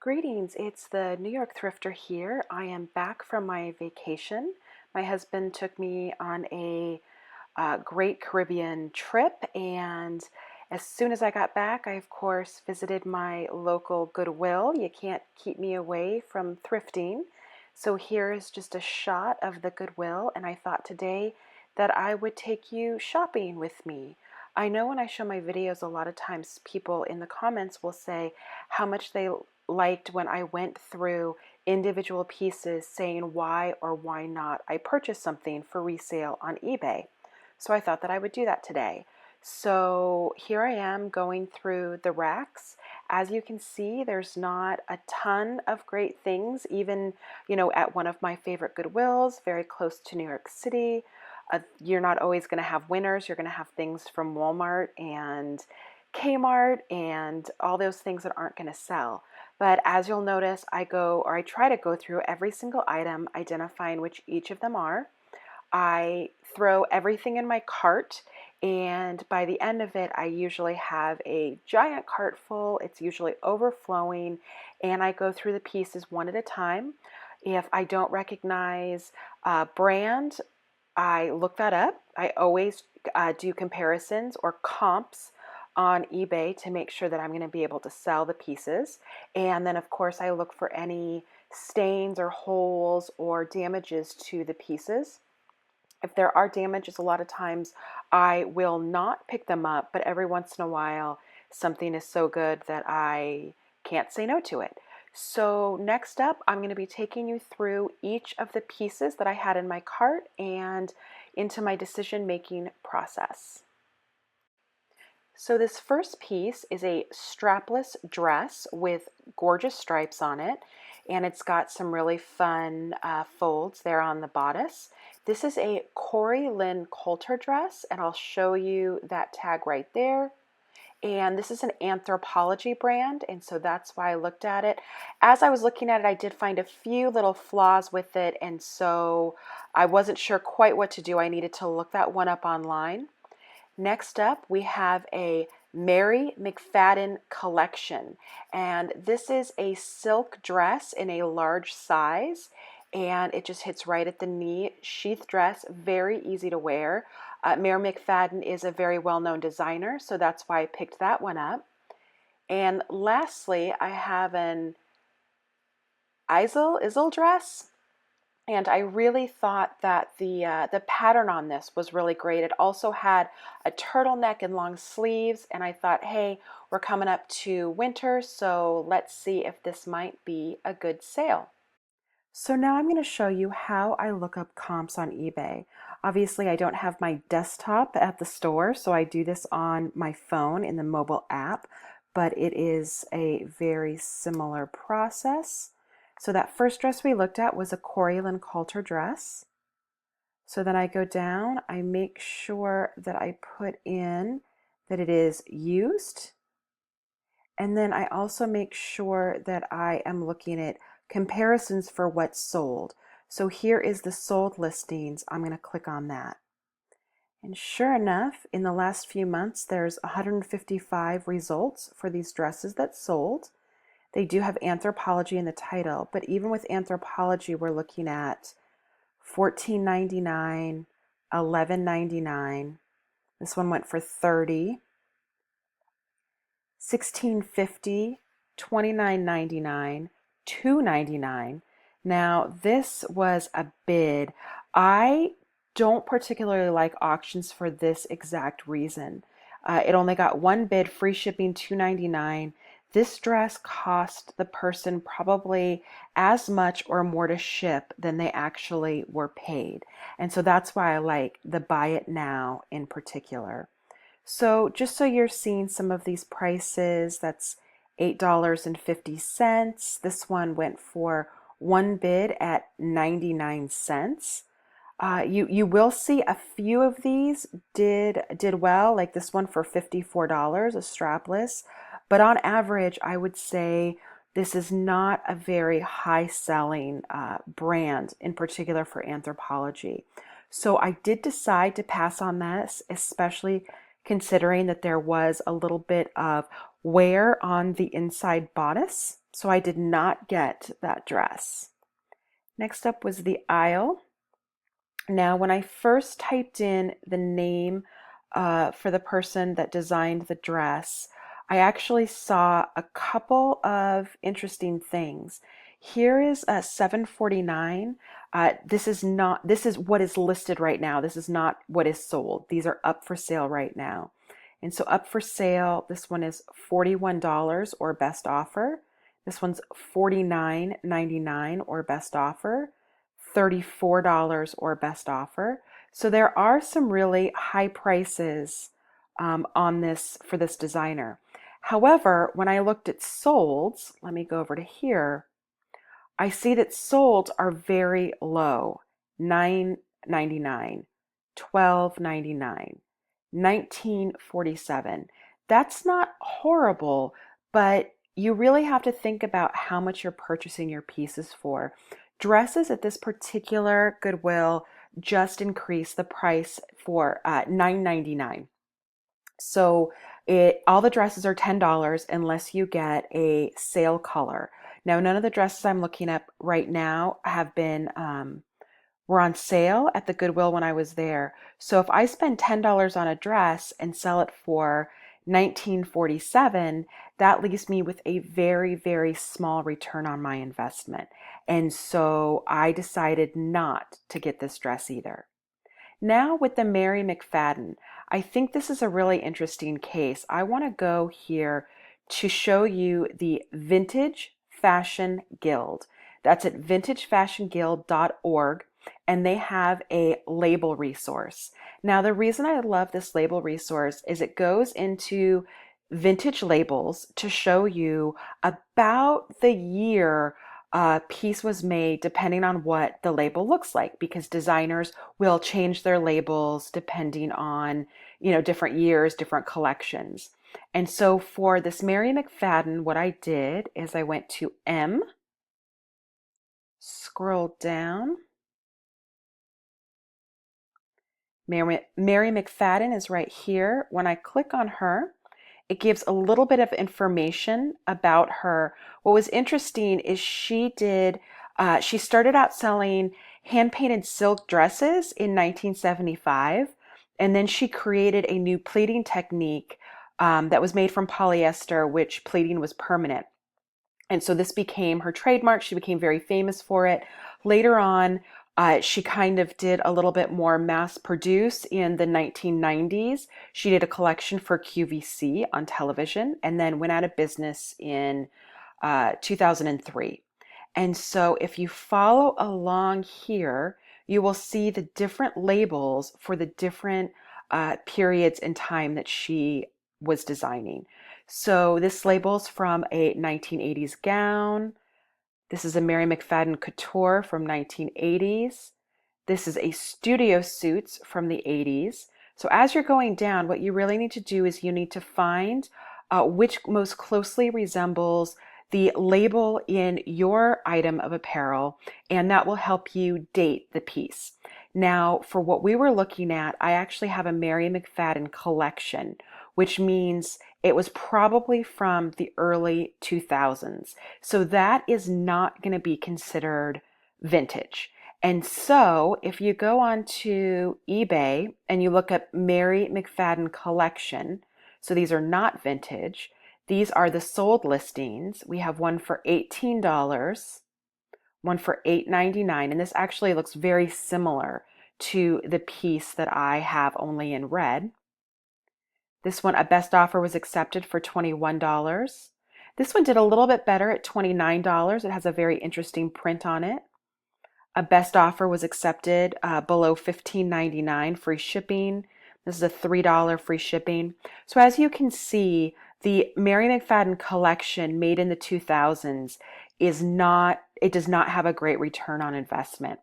Greetings, it's the New York Thrifter here. I am back from my vacation. My husband took me on a great Caribbean trip, and as soon as I got back, I of course visited my local Goodwill. You can't keep me away from thrifting. So here is just a shot of the Goodwill, and I thought today that I would take you shopping with me. I know when I show my videos, a lot of times people in the comments will say how much they liked when I went through individual pieces saying why or why not I purchased something for resale on eBay. So I thought that I would do that today. So here I am going through the racks. As you can see, there's not a ton of great things, even, at one of my favorite Goodwills, very close to New York City. You're not always going to have winners. You're going to have things from Walmart and Kmart and all those things that aren't going to sell. But as you'll notice, I try to go through every single item, identifying which each of them are. I throw everything in my cart, and by the end of it, I usually have a giant cart full. It's usually overflowing, and I go through the pieces one at a time. If I don't recognize a brand, I look that up. I always do comparisons or comps on eBay to make sure that I'm going to be able to sell the pieces. And then, of course, I look for any stains or holes or damages to the pieces. If there are damages, a lot of times I will not pick them up, but every once in a while, something is so good that I can't say no to it. So next up, I'm going to be taking you through each of the pieces that I had in my cart and into my decision-making process. So this first piece is a strapless dress with gorgeous stripes on it, and it's got some really fun folds there on the bodice. This is a Corey Lynn Coulter dress, and I'll show you that tag right there. And this is an Anthropologie brand, and so that's why I looked at it. As I was looking at it, I did find a few little flaws with it, and so I wasn't sure quite what to do. I needed to look that one up online. Next up, we have a Mary McFadden collection, and this is a silk dress in a large size, and it just hits right at the knee. Sheath dress, very easy to wear. Mary McFadden is a very well-known designer, so that's why I picked that one up. And lastly, I have an Isle dress. And I really thought that the pattern on this was really great. It also had a turtleneck and long sleeves, and I thought, hey, we're coming up to winter, so let's see if this might be a good sale. So now I'm going to show you how I look up comps on eBay. Obviously, I don't have my desktop at the store, so I do this on my phone in the mobile app, but it is a very similar process. So that first dress we looked at was a Corey Lynn Coulter dress. So then I go down, I make sure that I put in that it is used. And then I also make sure that I am looking at comparisons for what's sold. So here is the sold listings. I'm going to click on that. And sure enough, in the last few months, there's 155 results for these dresses that sold. They do have Anthropologie in the title, but even with Anthropologie, we're looking at $14.99, $11.99. This one went for $30, $16.50, $29.99, $2.99. Now, this was a bid. I don't particularly like auctions for this exact reason. It only got one bid, free shipping, $2.99. This dress cost the person probably as much or more to ship than they actually were paid. And so that's why I like the buy it now in particular. So just so you're seeing some of these prices, that's $8.50. This one went for one bid at 99 cents. You will see a few of these did well, like this one for $54, a strapless. But on average, I would say this is not a very high selling brand, in particular for Anthropologie. So I did decide to pass on this, especially considering that there was a little bit of wear on the inside bodice, so I did not get that dress. Next up was the aisle. Now, when I first typed in the name for the person that designed the dress, I actually saw a couple of interesting things. Here is $7.49. This is what is listed right now. This is not what is sold. These are up for sale right now. And so up for sale, this one is $41 or best offer. This one's $49.99 or best offer. $34 or best offer. So there are some really high prices on this for this designer. However, when I looked at solds, let me go over to here, I see that solds are very low. $9.99, $12.99, $19.47. That's not horrible, but you really have to think about how much you're purchasing your pieces for. Dresses at this particular Goodwill just increased the price for $9.99. So all the dresses are $10 unless you get a sale color. Now, none of the dresses I'm looking at right now have been were on sale at the Goodwill when I was there. So if I spend $10 on a dress and sell it for $19.47, that leaves me with a very, very small return on my investment. And so I decided not to get this dress either. Now with the Mary McFadden, I think this is a really interesting case. I want to go here to show you the Vintage Fashion Guild. That's at vintagefashionguild.org, and they have a label resource. Now, the reason I love this label resource is it goes into vintage labels to show you about the year a piece was made depending on what the label looks like, because designers will change their labels depending on, different years, different collections. And so for this Mary McFadden, what I did is I went to M, scroll down. Mary McFadden is right here. When I click on her, it gives a little bit of information about her. What was interesting is she started out selling hand-painted silk dresses in 1975, and then she created a new pleating technique that was made from polyester, which pleating was permanent. And so this became her trademark. She became very famous for it. Later on, she kind of did a little bit more mass produce in the 1990s. She did a collection for QVC on television and then went out of business in 2003. And so if you follow along here, you will see the different labels for the different periods in time that she was designing. So this label's from a 1980s gown. This is a Mary McFadden couture from 1980s. This is a studio suits from the 80s. So as you're going down, what you really need to do is you need to find which most closely resembles the label in your item of apparel, and that will help you date the piece. Now, for what we were looking at, I actually have a Mary McFadden collection, which means it was probably from the early 2000s. So that is not going to be considered vintage. And so if you go on to eBay and you look up Mary McFadden collection, so these are not vintage, these are the sold listings. We have one for $18, one for $8.99, and this actually looks very similar to the piece that I have only in red. This one, a best offer was accepted for $21. This one did a little bit better at $29. It has a very interesting print on it. A best offer was accepted below $15.99, free shipping. This is a $3 free shipping. So as you can see, the Mary McFadden collection made in the 2000s does not have a great return on investment.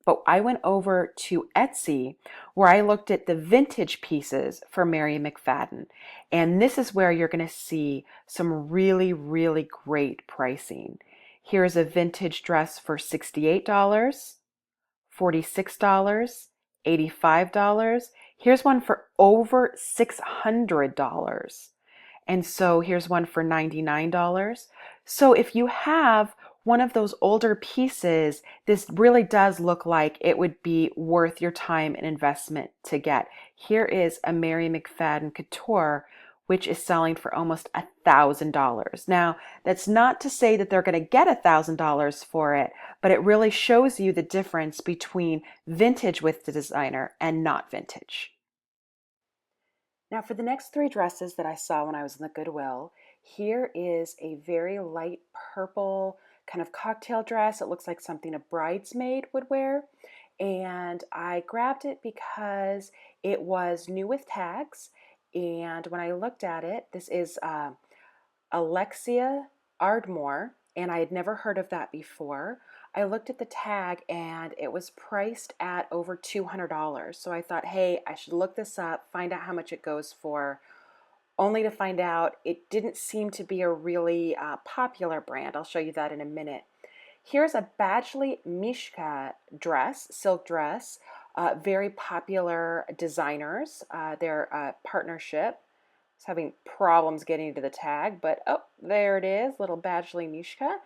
But I went over to Etsy where I looked at the vintage pieces for Mary McFadden. And this is where you're going to see some really, really great pricing. Here's a vintage dress for $68, $46, $85. Here's one for over $600. And so here's one for $99. So if you have one of those older pieces, this really does look like it would be worth your time and investment to get. Here is a Mary McFadden Couture, which is selling for almost $1,000. Now, that's not to say that they're going to get $1,000 for it, but it really shows you the difference between vintage with the designer and not vintage. Now for the next three dresses that I saw when I was in the Goodwill, here is a very light purple kind of cocktail dress. It looks like something a bridesmaid would wear. And I grabbed it because it was new with tags. And when I looked at it, this is Alexia Ardmore, and I had never heard of that before. I looked at the tag and it was priced at over $200. So I thought, hey, I should look this up, find out how much it goes for, only to find out it didn't seem to be a really popular brand. I'll show you that in a minute. Here's a Badgley Mishka dress, silk dress, very popular designers, their partnership. It's having problems getting to the tag, but oh, there it is, little Badgley Mishka.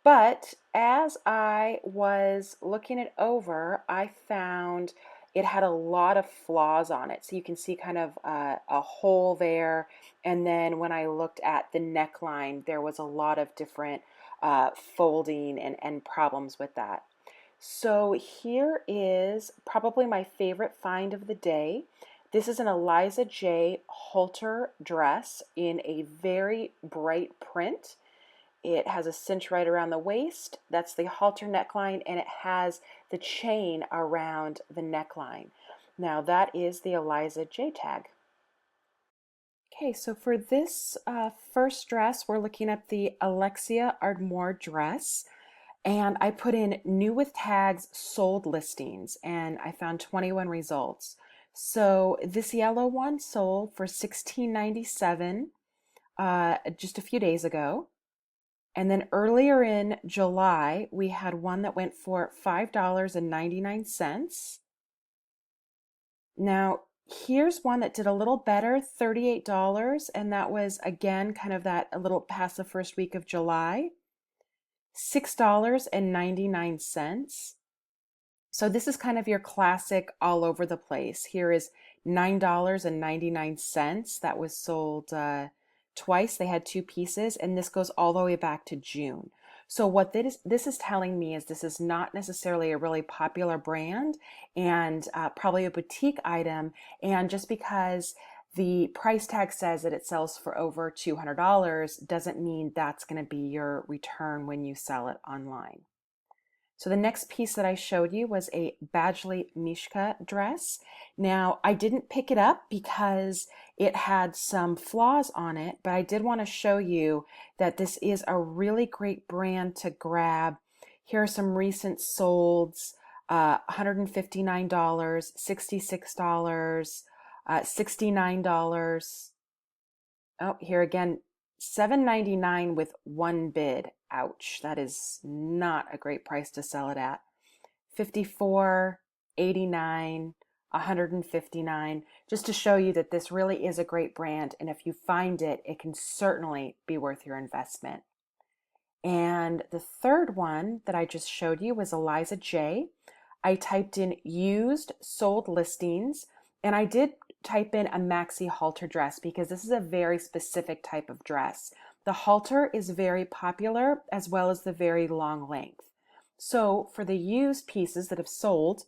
But as I was looking it over, I found it had a lot of flaws on it. So you can see kind of a hole there. And then when I looked at the neckline, there was a lot of different folding and problems with that. So here is probably my favorite find of the day. This is an Eliza J. halter dress in a very bright print. It has a cinch right around the waist. That's the halter neckline, and it has the chain around the neckline. Now that is the Eliza J tag. Okay, so for this first dress, we're looking at the Alexia Ardmore dress. And I put in new with tags sold listings, and I found 21 results. So this yellow one sold for $16.97 just a few days ago. And then earlier in July, we had one that went for $5.99. Now, here's one that did a little better, $38, and that was again kind of that a little past the first week of July. $6.99. So this is kind of your classic all over the place. Here is $9.99. That was sold twice. They had two pieces, and this goes all the way back to June. So what this is telling me is this is not necessarily a really popular brand and probably a boutique item. And just because the price tag says that it sells for over $200 doesn't mean that's going to be your return when you sell it online. So the next piece that I showed you was a Badgley Mishka dress. Now, I didn't pick it up because it had some flaws on it, but I did want to show you that this is a really great brand to grab. Here are some recent solds, $159, $66, $69. Oh, here again, $7.99 with one bid. Ouch, that is not a great price to sell it at. $54, $89, $159, just to show you that this really is a great brand, and if you find it, it can certainly be worth your investment. And the third one that I just showed you was Eliza J. I typed in used sold listings, and I did type in a maxi halter dress because this is a very specific type of dress. The halter is very popular as well as the very long length. So for the used pieces that have sold,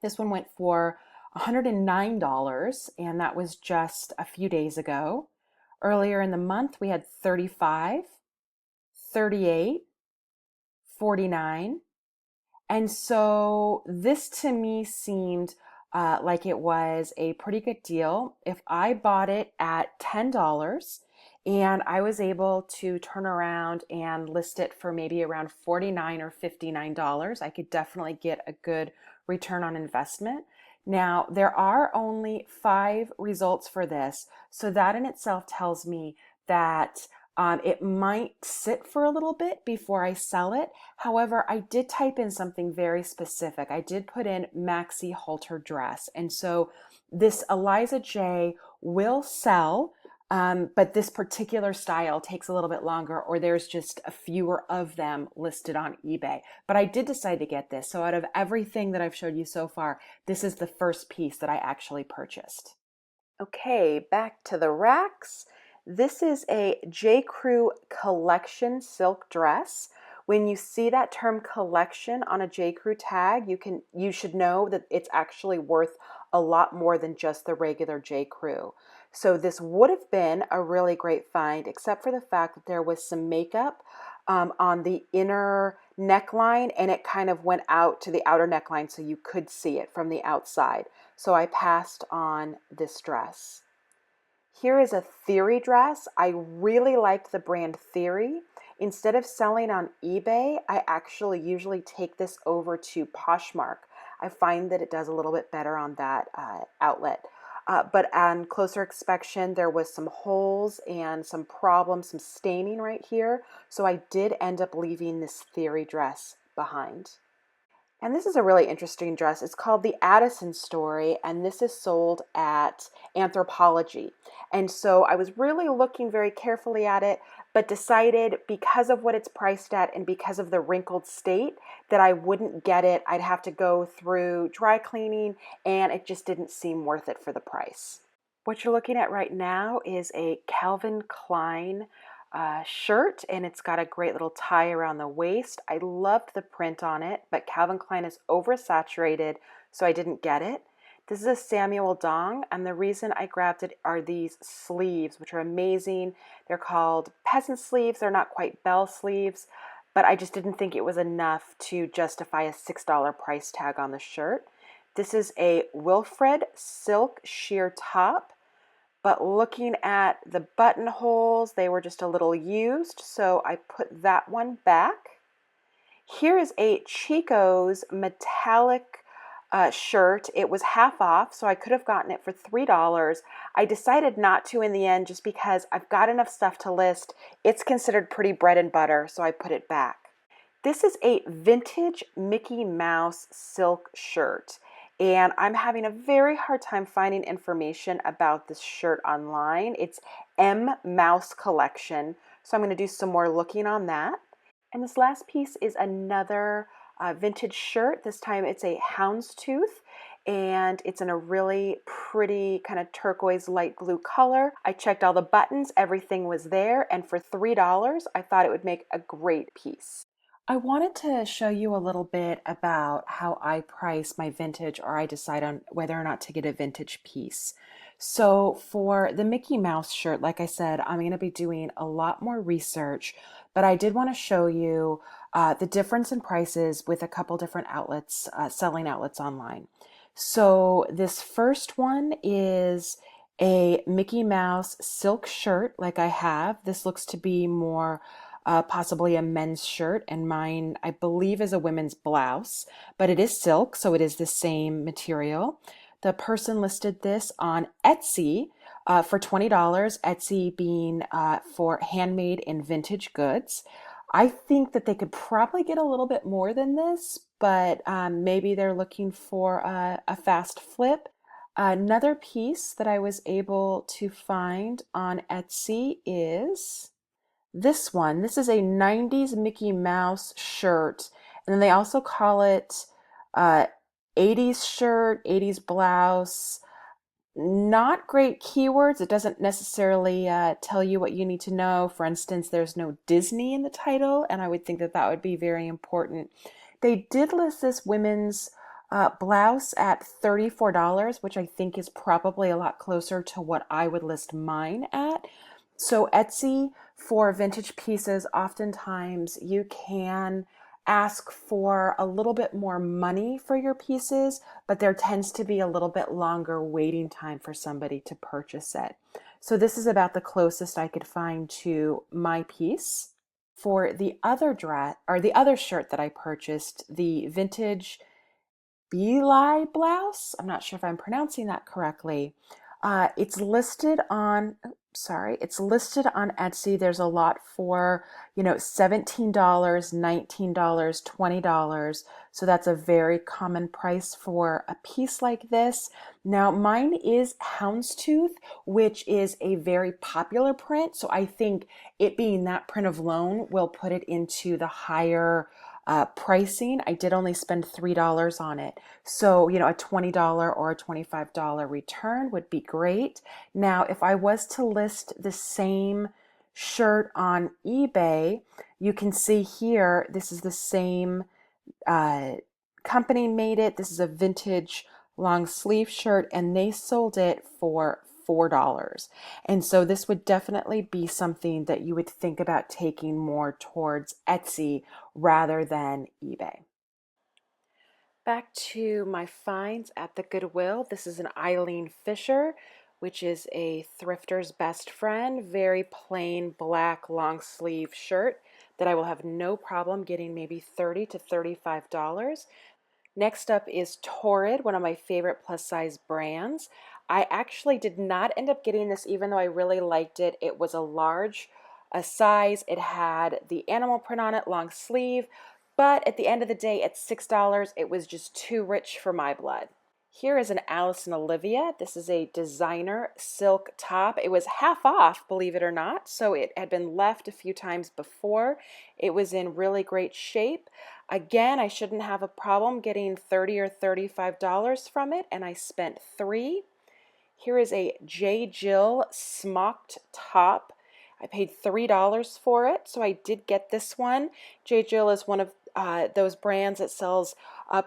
this one went for $109, and that was just a few days ago. Earlier in the month, we had 35, 38, 49. And so this to me seemed like it was a pretty good deal. If I bought it at $10 and I was able to turn around and list it for maybe around $49 or $59, I could definitely get a good return on investment. Now, there are only 5 results for this, so that in itself tells me that it might sit for a little bit before I sell it. However, I did type in something very specific. I did put in maxi halter dress. And so this Eliza J will sell But this particular style takes a little bit longer, or there's just a fewer of them listed on eBay. But I did decide to get this. So out of everything that I've showed you so far, this is the first piece that I actually purchased. Okay, back to the racks. This is a J. Crew collection silk dress. When you see that term collection on a J. Crew tag, you should know that it's actually worth a lot more than just the regular J. Crew. So this would have been a really great find, except for the fact that there was some makeup on the inner neckline, and it kind of went out to the outer neckline so you could see it from the outside. So I passed on this dress. Here is a Theory dress. I really liked the brand Theory. Instead of selling on eBay, I actually usually take this over to Poshmark. I find that it does a little bit better on that outlet. But on closer inspection, there was some holes and some problems, some staining right here. So I did end up leaving this Theory dress behind. And this is a really interesting dress. It's called the Addison Story, and this is sold at Anthropologie. And so I was really looking very carefully at it, but decided because of what it's priced at and because of the wrinkled state that I wouldn't get it. I'd have to go through dry cleaning, and it just didn't seem worth it for the price. What you're looking at right now is a Calvin Klein shirt, and it's got a great little tie around the waist. I loved the print on it, but Calvin Klein is oversaturated, so I didn't get it. This is a Samuel Dong, and the reason I grabbed it are these sleeves, which are amazing. They're called peasant sleeves. They're not quite bell sleeves, but I just didn't think it was enough to justify a $6 price tag on the shirt. This is a Wilfred silk sheer top. But looking at the buttonholes, they were just a little used, so I put that one back. Here is a Chico's metallic shirt. It was half off, so I could have gotten it for $3. I decided not to in the end just because I've got enough stuff to list. It's considered pretty bread and butter, so I put it back. This is a vintage Mickey Mouse silk shirt. And I'm having a very hard time finding information about this shirt online. It's M Mouse Collection, so I'm going to do some more looking on that. And this last piece is another vintage shirt. This time it's a houndstooth, and it's in a really pretty kind of turquoise light blue color. I checked all the buttons, everything was there, and for $3, I thought it would make a great piece. I wanted to show you a little bit about how I price my vintage, or I decide on whether or not to get a vintage piece. So for the Mickey Mouse shirt, like I said, I'm going to be doing a lot more research, but I did want to show you the difference in prices with a couple different outlets, selling outlets online. So this first one is a Mickey Mouse silk shirt like I have. This looks to be more possibly a men's shirt, and mine, I believe, is a women's blouse, but it is silk, so it is the same material. The person listed this on Etsy for $20, Etsy being for handmade and vintage goods. I think that they could probably get a little bit more than this, but maybe they're looking for a fast flip. Another piece that I was able to find on Etsy is this one. This is a 90s Mickey Mouse shirt, and then they also call it 80s shirt, 80s blouse. Not great keywords. It doesn't necessarily tell you what you need to know. For instance, there's no Disney in the title, and I would think that that would be very important. They did list this women's blouse at $34, which I think is probably a lot closer to what I would list mine at. So Etsy, for vintage pieces, oftentimes you can ask for a little bit more money for your pieces, but there tends to be a little bit longer waiting time for somebody to purchase it. So this is about the closest I could find to my piece. For the other dress, or the other shirt that I purchased, the vintage Belie blouse, I'm not sure if I'm pronouncing that correctly. It's listed on, sorry, it's listed on Etsy. There's a lot for, $17, $19, $20. So that's a very common price for a piece like this. Now, mine is houndstooth, which is a very popular print. So I think it being that print alone will put it into the higher pricing. I did only spend $3 on it. So, a $20 or a $25 return would be great. Now, if I was to list the same shirt on eBay, you can see here, this is the same uh, company made it. This is a vintage long sleeve shirt and they sold it for $4. And so this would definitely be something that you would think about taking more towards Etsy rather than eBay. Back to my finds at the Goodwill. This is an Eileen Fisher, which is a thrifter's best friend. Very plain black long sleeve shirt that I will have no problem getting maybe $30 to $35. Next up is Torrid, one of my favorite plus size brands. I actually did not end up getting this even though I really liked it. It was a large size. It had the animal print on it, long sleeve. But at the end of the day, at $6, it was just too rich for my blood. Here is an Alice and Olivia. This is a designer silk top. It was half off, believe it or not. So it had been left a few times before. It was in really great shape. Again, I shouldn't have a problem getting $30 or $35 from it, and I spent $3. Here is a J. Jill smocked top. I paid $3 for it, so I did get this one. J. Jill is one of those brands that sells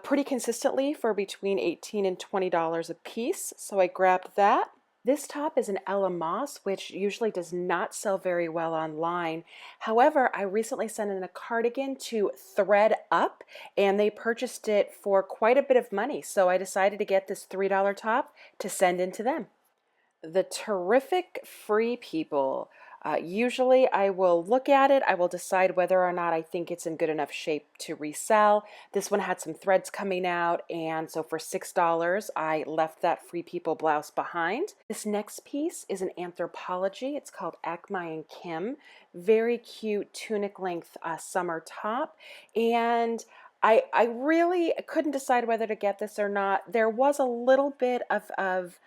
pretty consistently for between $18 and $20 a piece, so I grabbed that. This top is an Ella Moss, which usually does not sell very well online. However, I recently sent in a cardigan to Thread Up, and they purchased it for quite a bit of money, so I decided to get this $3 top to send in to them. The Terrific Free People. Usually I will look at it, I will decide whether or not I think it's in good enough shape to resell. This one had some threads coming out, and so for $6 I left that Free People blouse behind. This next piece is an Anthropologie. It's called Acme and Kim. Very cute tunic length summer top, and I really couldn't decide whether to get this or not. There was a little bit of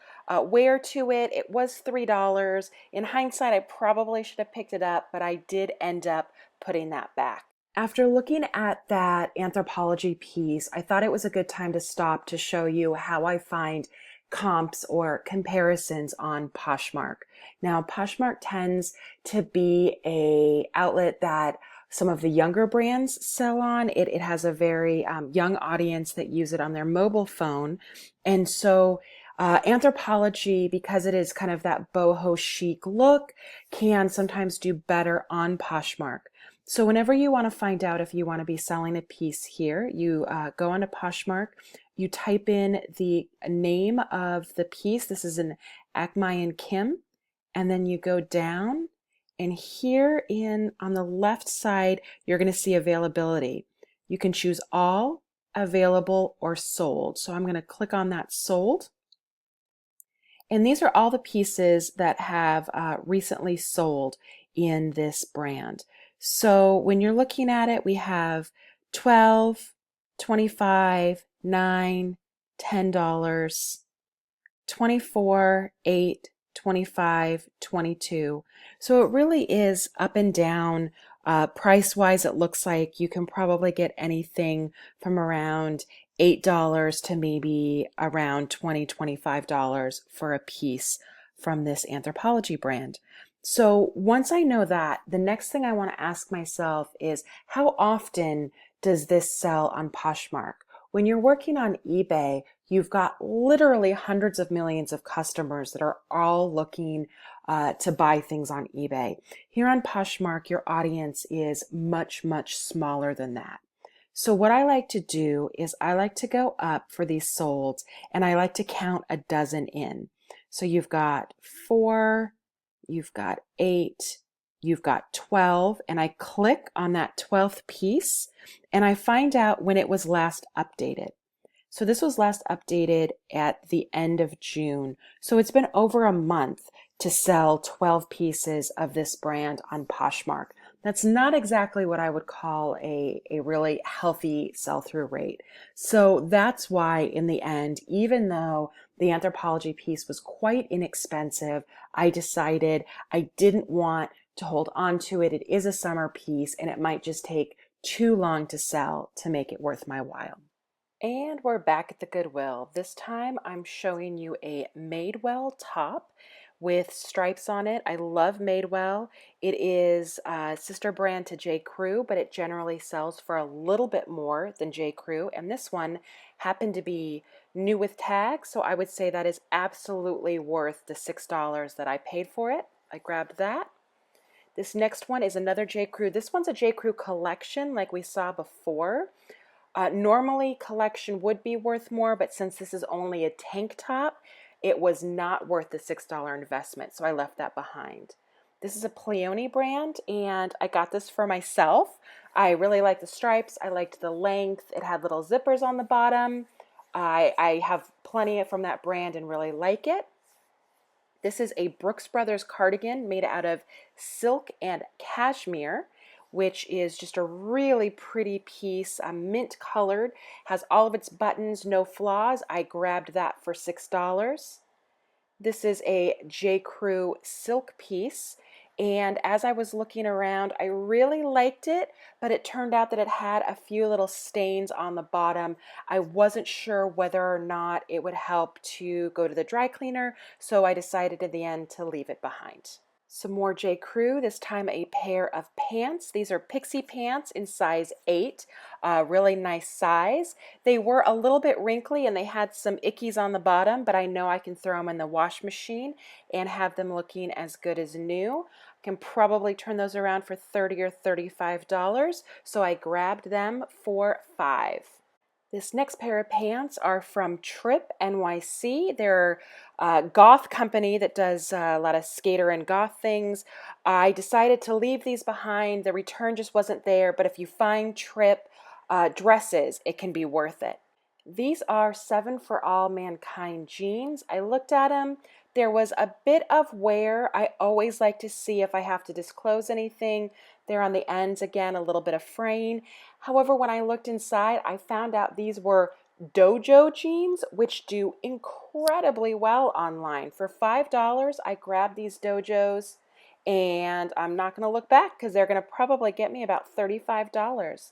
wear to it. It was $3. In hindsight, I probably should have picked it up, but I did end up putting that back. After looking at that Anthropologie piece, I thought it was a good time to stop to show you how I find comps or comparisons on Poshmark. Now, Poshmark tends to be a outlet that some of the younger brands sell on. It has a very young audience that use it on their mobile phone. And so Anthropologie, because it is kind of that boho chic look, can sometimes do better on Poshmark. So whenever you want to find out if you want to be selling a piece here, you go onto Poshmark, you type in the name of the piece. This is an Acme and Kim, and then you go down, and here on the left side, you're going to see availability. You can choose all, available, or sold. So I'm going to click on that sold. And these are all the pieces that have recently sold in this brand. So when you're looking at it, we have 12, 25, 9, $10, 24, 8, 25, 22. So it really is up and down. Price-wise, it looks like you can probably get anything from around $8 to maybe around $20, $25 for a piece from this Anthropologie brand. So once I know that, the next thing I want to ask myself is, how often does this sell on Poshmark? When you're working on eBay, you've got literally hundreds of millions of customers that are all looking to buy things on eBay. Here on Poshmark, your audience is much, much smaller than that. So what I like to do is I like to go up for these solds, and I like to count a dozen in. So you've got 4, you've got 8, you've got 12, and I click on that 12th piece and I find out when it was last updated. So this was last updated at the end of June. So it's been over a month to sell 12 pieces of this brand on Poshmark. That's not exactly what I would call a really healthy sell-through rate. So that's why in the end, even though the Anthropologie piece was quite inexpensive, I decided I didn't want to hold on to it. It is a summer piece and it might just take too long to sell to make it worth my while. And we're back at the Goodwill. This time I'm showing you a Madewell top with stripes on it. I love Madewell. It is a sister brand to J. Crew, but it generally sells for a little bit more than J. Crew. And this one happened to be new with tags, so I would say that is absolutely worth the $6 that I paid for it. I grabbed that. This next one is another J. Crew. This one's a J. Crew collection like we saw before. Normally collection would be worth more, but since this is only a tank top, it was not worth the $6 investment, so I left that behind. This is a Pleone brand, and I got this for myself. I really like the stripes. I liked the length. It had little zippers on the bottom. I have plenty from that brand and really like it. This is a Brooks Brothers cardigan made out of silk and cashmere, which is just a really pretty piece, mint colored, has all of its buttons, no flaws. I grabbed that for $6. This is a J. Crew silk piece, and as I was looking around, I really liked it, but it turned out that it had a few little stains on the bottom. I wasn't sure whether or not it would help to go to the dry cleaner, so I decided in the end to leave it behind. Some more J. Crew, this time a pair of pants. These are pixie pants in size 8, really nice size. They were a little bit wrinkly and they had some ickies on the bottom, but I know I can throw them in the wash machine and have them looking as good as new. I can probably turn those around for $30 or $35, so I grabbed them for $5. This next pair of pants are from Trip NYC. They're a goth company that does a lot of skater and goth things. I decided to leave these behind. The return just wasn't there, but if you find Trip dresses, it can be worth it. These are 7 for All Mankind jeans. I looked at them. There was a bit of wear. I always like to see if I have to disclose anything. They're on the ends again, a little bit of fraying. However, when I looked inside, I found out these were dojo jeans, which do incredibly well online. For $5, I grabbed these dojos, and I'm not going to look back because they're going to probably get me about $35.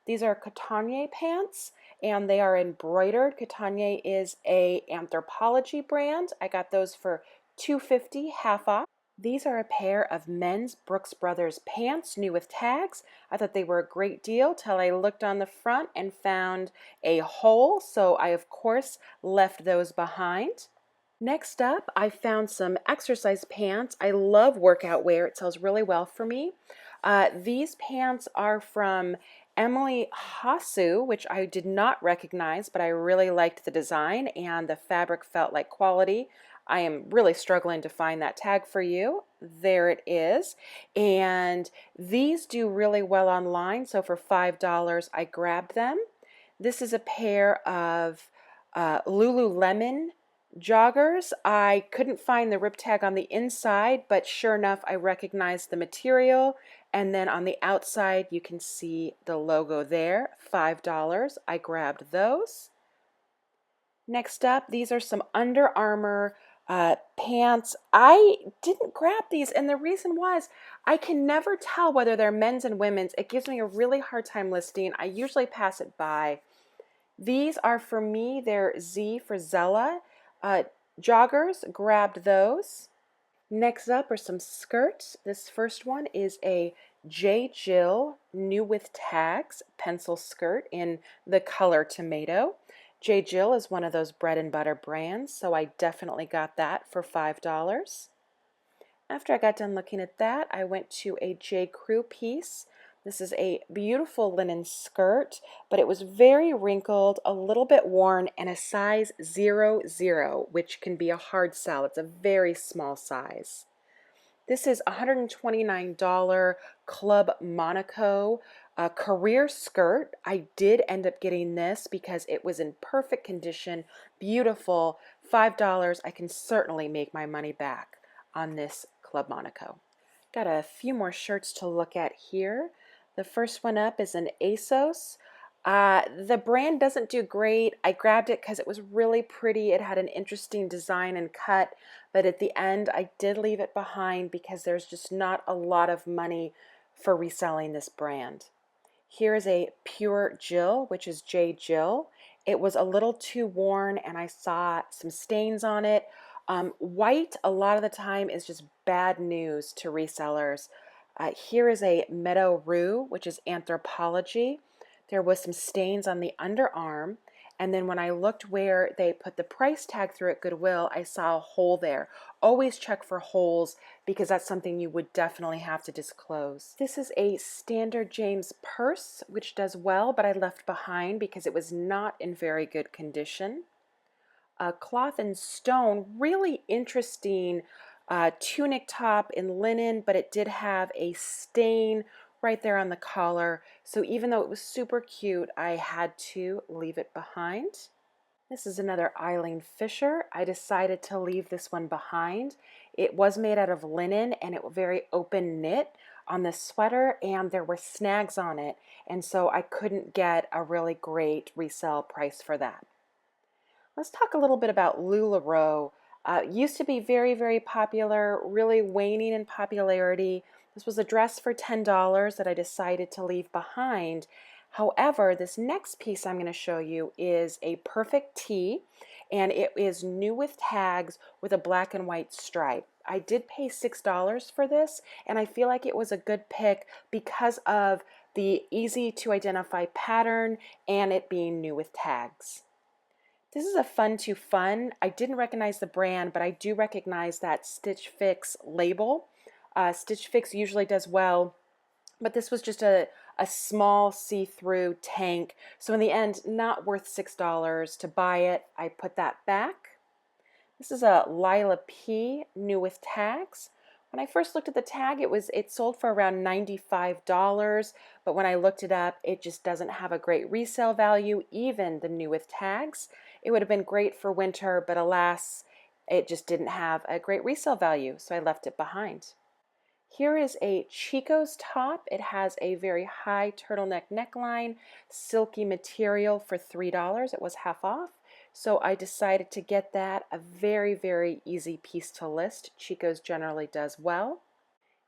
These are Cotonnier pants, and they are embroidered. Cotonnier is a Anthropologie brand. I got those for $2.50, half off. These are a pair of men's Brooks Brothers pants, new with tags. I thought they were a great deal till I looked on the front and found a hole, so I of course left those behind. Next up, I found some exercise pants. I love workout wear. It sells really well for me. These pants are from Emily Hasu, which I did not recognize, but I really liked the design and the fabric felt like quality. I am really struggling to find that tag for you. There it is. And these do really well online, so for $5 I grabbed them. This is a pair of Lululemon joggers. I couldn't find the rip tag on the inside, but sure enough, I recognized the material. And then on the outside, you can see the logo there, $5. I grabbed those. Next up, these are some Under Armour pants. I didn't grab these, and the reason was I can never tell whether they're men's and women's. It gives me a really hard time listing. I usually pass it by. These are for me, they're Z for Zella joggers. Grabbed those. Next up are some skirts. This first one is a J. Jill new with tags pencil skirt in the color tomato. J. Jill is one of those bread and butter brands, so I definitely got that for $5. After I got done looking at that, I went to a J. Crew piece. This is a beautiful linen skirt, but it was very wrinkled, a little bit worn, and a size 00, which can be a hard sell. It's a very small size. This is $129 Club Monaco A career skirt. I did end up getting this because it was in perfect condition, beautiful, $5. I can certainly make my money back on this Club Monaco. Got a few more shirts to look at here. The first one up is an ASOS. The brand doesn't do great. I grabbed it because it was really pretty. It had an interesting design and cut, but at the end I did leave it behind because there's just not a lot of money for reselling this brand. Here is a Pure Jill, which is J. Jill. It was a little too worn and I saw some stains on it. White a lot of the time is just bad news to resellers. Here is a Meadow Rue, which is Anthropology. There was some stains on the underarm, and then when I looked where they put the price tag through at Goodwill, I saw a hole there. Always check for holes because that's something you would definitely have to disclose. This is a Standard James purse, which does well, but I left behind because it was not in very good condition. Cloth and Stone, really interesting tunic top in linen, but it did have a stain right there on the collar. So even though it was super cute, I had to leave it behind. This is another Eileen Fisher. I decided to leave this one behind. It was made out of linen and it was very open knit on the sweater, and there were snags on it, and so I couldn't get a really great resale price for that. Let's talk a little bit about LuLaRoe. Used to be very, very popular, really waning in popularity. This was a dress for $10 that I decided to leave behind. However, this next piece I'm going to show you is a perfect tee, and it is new with tags with a black and white stripe. I did pay $6 for this, and I feel like it was a good pick because of the easy to identify pattern and it being new with tags. This is a Fun to Fun. I didn't recognize the brand, but I do recognize that Stitch Fix label. Stitch Fix usually does well, but this was just a small see-through tank. So in the end, not worth $6 to buy it. I put that back. This is a Lila P, new with tags. When I first looked at the tag, it sold for around $95, but when I looked it up, it just doesn't have a great resale value, even the new with tags. It would have been great for winter, but alas, it just didn't have a great resale value, so I left it behind. Here is a Chico's top. It has a very high turtleneck neckline, silky material for $3. It was half off, so I decided to get that. A very, very easy piece to list. Chico's generally does well.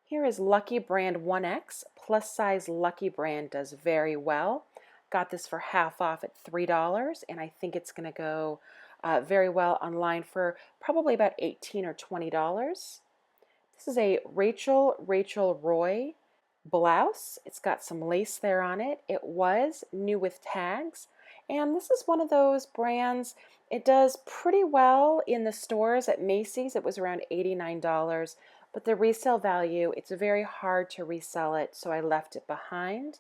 Here is Lucky Brand 1X. Plus size Lucky Brand does very well. Got this for half off at $3, and I think it's going to go very well online for probably about $18 or $20. This is a Rachel Roy blouse. It's got some lace there on it. It was new with tags, and this is one of those brands. It does pretty well in the stores at Macy's. It was around $89, but the resale value, it's very hard to resell it, so I left it behind.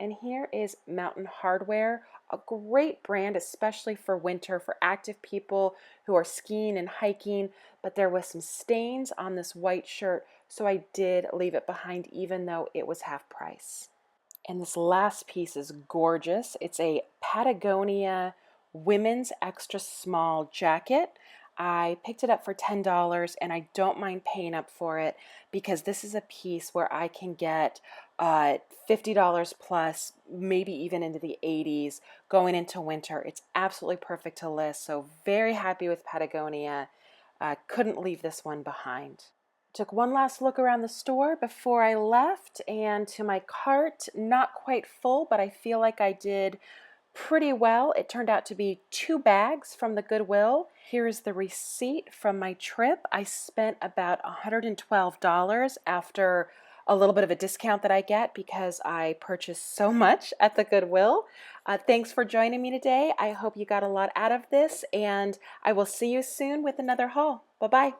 And here is Mountain Hardwear, a great brand, especially for winter, for active people who are skiing and hiking, but there was some stains on this white shirt, so I did leave it behind even though it was half price. And this last piece is gorgeous. It's a Patagonia women's extra small jacket. I picked it up for $10 and I don't mind paying up for it because this is a piece where I can get $50 plus, maybe even into the 80s going into winter. It's absolutely perfect to list, so very happy with Patagonia. Couldn't leave this one behind. Took one last look around the store before I left, and to my cart, not quite full, but I feel like I did pretty well. It turned out to be 2 bags from the Goodwill. Here is the receipt from my trip. I spent about $112 after a little bit of a discount that I get because I purchased so much at the Goodwill. Thanks for joining me today. I hope you got a lot out of this, and I will see you soon with another haul. Bye-bye.